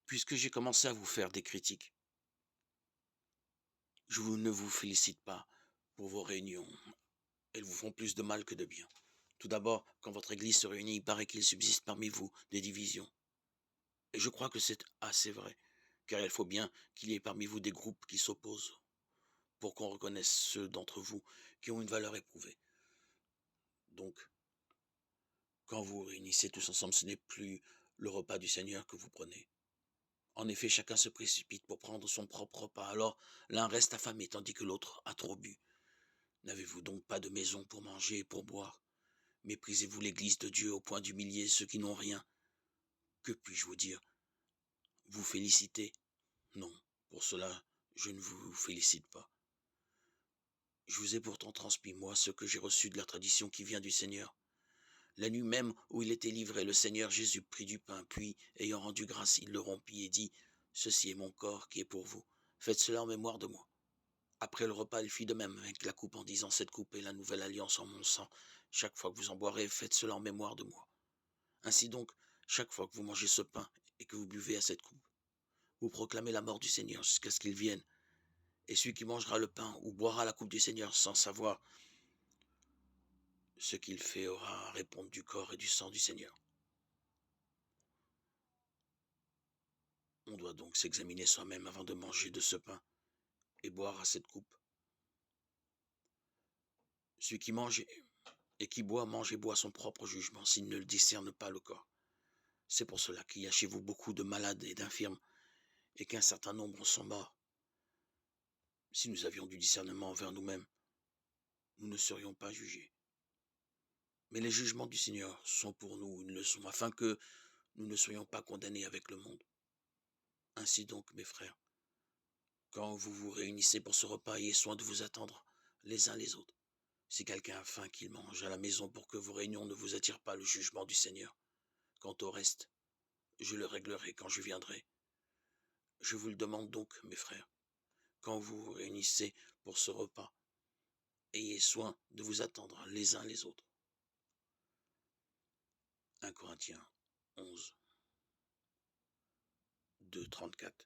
Puisque j'ai commencé à vous faire des critiques, ne vous félicite pas pour vos réunions. Elles vous font plus de mal que de bien. Tout d'abord, quand votre église se réunit, il paraît qu'il subsiste parmi vous des divisions. Et je crois que c'est assez vrai, car il faut bien qu'il y ait parmi vous des groupes qui s'opposent, pour qu'on reconnaisse ceux d'entre vous qui ont une valeur éprouvée. Donc, quand vous vous réunissez tous ensemble, ce n'est plus le repas du Seigneur que vous prenez. En effet, chacun se précipite pour prendre son propre repas, alors l'un reste affamé tandis que l'autre a trop bu. N'avez-vous donc pas de maison pour manger et pour boire? Méprisez-vous l'église de Dieu au point d'humilier ceux qui n'ont rien? Que puis-je vous dire? Vous féliciter? Non, pour cela, je ne vous félicite pas. Je vous ai pourtant transmis, moi, ce que j'ai reçu de la tradition qui vient du Seigneur. La nuit même où il était livré, le Seigneur Jésus prit du pain, puis, ayant rendu grâce, il le rompit et dit, « Ceci est mon corps qui est pour vous. Faites cela en mémoire de moi. » Après le repas, il fit de même avec la coupe en disant, « Cette coupe est la nouvelle alliance en mon sang. Chaque fois que vous en boirez, faites cela en mémoire de moi. » Ainsi donc, chaque fois que vous mangez ce pain et que vous buvez à cette coupe, vous proclamez la mort du Seigneur jusqu'à ce qu'il vienne. Et celui qui mangera le pain ou boira la coupe du Seigneur sans savoir ce qu'il fait aura à répondre du corps et du sang du Seigneur. On doit donc s'examiner soi-même avant de manger de ce pain et boire à cette coupe. Celui qui mange et qui boit mange et boit son propre jugement s'il ne le discerne pas le corps. C'est pour cela qu'il y a chez vous beaucoup de malades et d'infirmes et qu'un certain nombre sont morts. Si nous avions du discernement envers nous-mêmes, nous ne serions pas jugés. Mais les jugements du Seigneur sont pour nous une leçon afin que nous ne soyons pas condamnés avec le monde. Ainsi donc, mes frères, quand vous vous réunissez pour ce repas, ayez soin de vous attendre les uns les autres. Si quelqu'un a faim, qu'il mange à la maison pour que vos réunions ne vous attirent pas le jugement du Seigneur. Quant au reste, je le réglerai quand je viendrai. Je vous le demande donc, mes frères, quand vous vous réunissez pour ce repas, ayez soin de vous attendre les uns les autres. 1 Corinthiens 11, 2, 34.